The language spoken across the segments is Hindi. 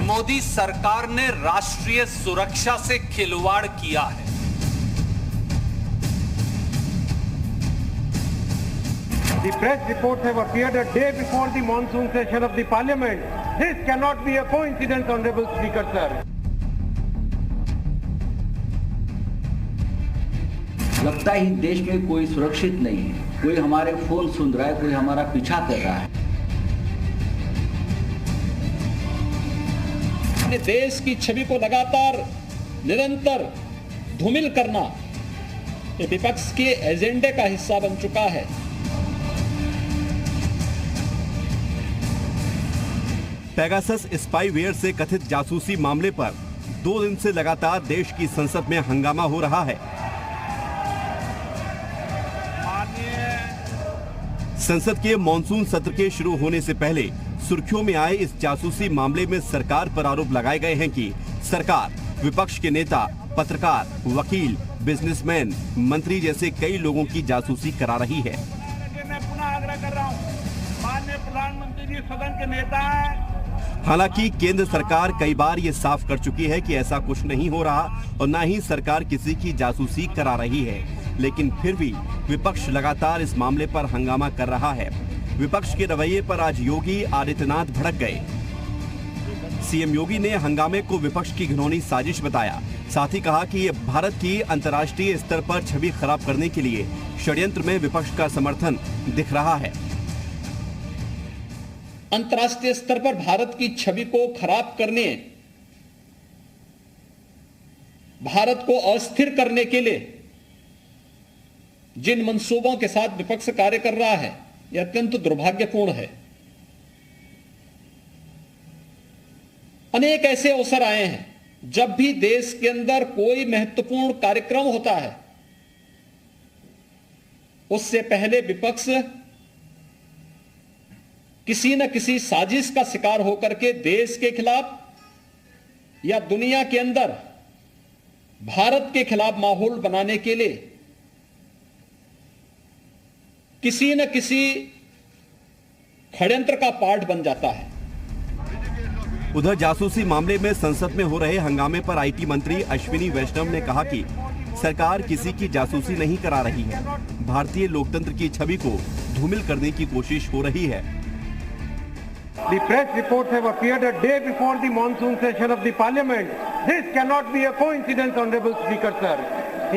मोदी सरकार ने राष्ट्रीय सुरक्षा से खिलवाड़ किया है। The press reports have appeared a day before the monsoon session of the parliament. This cannot be a coincidence, Honorable Speaker, sir. लगता ही देश में कोई सुरक्षित नहीं है, कोई हमारे फोन सुन रहा है, कोई हमारा पीछा कर रहा है। अपने देश की छवि को लगातार निरंतर धूमिल करना ये विपक्ष के एजेंडे का हिस्सा बन चुका है। पेगासस स्पाईवेयर से कथित जासूसी मामले पर 2 दिन से लगातार देश की संसद में हंगामा हो रहा है। संसद के मॉनसून सत्र के शुरू होने से पहले सुर्खियों में आए इस जासूसी मामले में सरकार पर आरोप लगाए गए हैं कि सरकार विपक्ष के नेता, पत्रकार, वकील, बिजनेसमैन, मंत्री जैसे कई लोगों की जासूसी करा रही है। मैं पुनः आग्रह कर रहा हूं, माननीय प्रधानमंत्री जी सदन के नेता हैं। हालांकि केंद्र सरकार कई बार ये साफ कर चुकी है कि ऐसा कुछ नहीं हो रहा और न ही सरकार किसी की जासूसी करा रही है, लेकिन फिर भी विपक्ष लगातार इस मामले पर हंगामा कर रहा है। विपक्ष के रवैये पर आज योगी आदित्यनाथ भड़क गए। सीएम योगी ने हंगामे को विपक्ष की घिनौनी साजिश बताया। साथ ही कहा कि ये भारत की अंतर्राष्ट्रीय स्तर पर छवि खराब करने के लिए षड्यंत्र में विपक्ष का समर्थन दिख रहा है। अंतर्राष्ट्रीय स्तर पर भारत की छवि को खराब करने, भारत को अस्थिर करने के लिए जिन मंसूबों के साथ विपक्ष कार्य कर रहा है, यह अत्यंत दुर्भाग्यपूर्ण है। अनेक ऐसे अवसर आए हैं जब भी देश के अंदर कोई महत्वपूर्ण कार्यक्रम होता है, उससे पहले विपक्ष किसी न किसी साजिश का शिकार होकर के देश के खिलाफ या दुनिया के अंदर भारत के खिलाफ माहौल बनाने के लिए किसी न किसी षड्यंत्र का पार्ट बन जाता है। उधर जासूसी मामले में संसद में हो रहे हंगामे पर आईटी मंत्री अश्विनी वैष्णव ने कहा कि सरकार किसी की जासूसी नहीं करा रही है, भारतीय लोकतंत्र की छवि को धूमिल करने की कोशिश हो रही है। The press reports have appeared a day before the monsoon session of the parliament. This cannot be a coincidence, Honorable Speaker, sir.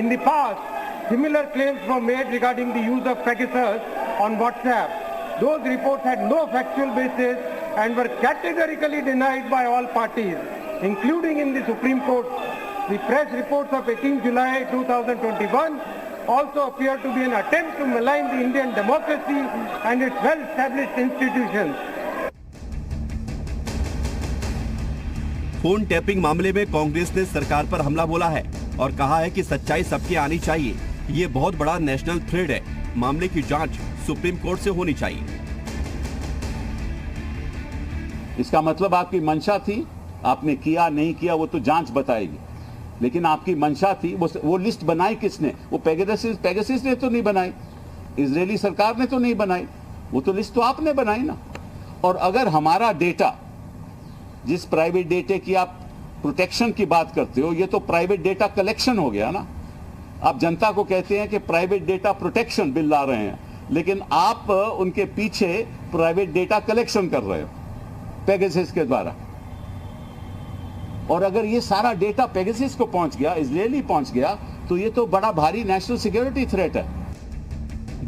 In the past, similar claims were made regarding the use of Pegasus on WhatsApp. Those reports had no factual basis and were categorically denied by all parties, including in the Supreme Court. The press reports of 18 July 2021 also appear to be an attempt to malign the Indian democracy and its well-established institutions. Phone tapping मामले में कांग्रेस ने सरकार पर हमला बोला है और कहा है कि सच्चाई सबके आनी चाहिए। ये बहुत बड़ा नेशनल थ्रेड है। मामले की जांच सुप्रीम कोर्ट से होनी चाहिए। इसका मतलब आपकी मंशा थी, आपने किया नहीं किया वो तो जांच बताएगी, लेकिन आपकी मंशा थी। वो लिस्ट बनाई किसने? वो पेगासस ने तो नहीं बनाई, इजरायली सरकार ने तो नहीं बनाई, वो तो लिस्ट तो आपने बनाई ना। और अगर हमारा डेटा, जिस प्राइवेट डेटा की आप प्रोटेक्शन की बात करते हो, ये तो प्राइवेट डेटा कलेक्शन हो गया ना। आप जनता को कहते हैं कि प्राइवेट डेटा प्रोटेक्शन बिल ला रहे हैं, लेकिन आप उनके पीछे प्राइवेट डेटा कलेक्शन कर रहे हो पेगासस के द्वारा। और अगर ये सारा डेटा पेगासस को पहुंच गया, इजरायली पहुंच गया, तो ये तो बड़ा भारी नेशनल सिक्योरिटी थ्रेट है।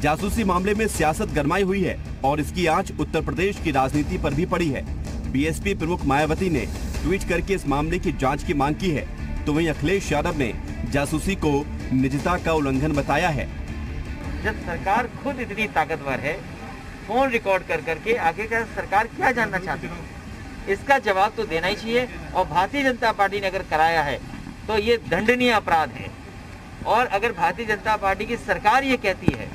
जासूसी मामले में सियासत गरमाई हुई है और इसकी आंच उत्तर प्रदेश की राजनीति पर भी पड़ी है। बीएसपी प्रमुख मायावती ने ट्वीट करके इस मामले की जांच की मांग की है, तो वहीं अखिलेश यादव ने जासूसी को निजता का उल्लंघन बताया है। जब सरकार खुद इतनी ताकतवर है, फोन रिकॉर्ड कर करके आगे का सरकार क्या जानना चाहती है, इसका जवाब तो देना ही चाहिए। और भारतीय जनता पार्टी ने अगर कराया है तो ये दंडनीय अपराध है। और अगर भारतीय जनता पार्टी की सरकार ये कहती है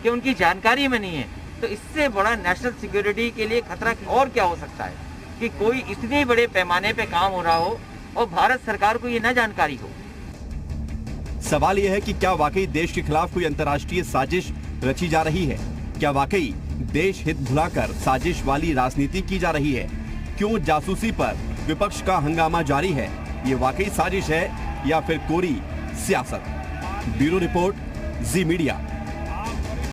कि उनकी जानकारी में नहीं है, तो इससे बड़ा नेशनल सिक्योरिटी के लिए खतरा और क्या हो सकता है कि कोई इतने बड़े पैमाने पे काम हो रहा हो और भारत सरकार को ये न जानकारी हो। सवाल यह है कि क्या वाकई देश के खिलाफ कोई अंतर्राष्ट्रीय साजिश रची जा रही है? क्या वाकई देश हित भुलाकर साजिश वाली राजनीति की जा रही है? क्यों जासूसी पर विपक्ष का हंगामा जारी है। ये वाकई साजिश है या फिर कोरी सियासत? ब्यूरो रिपोर्ट, जी मीडिया।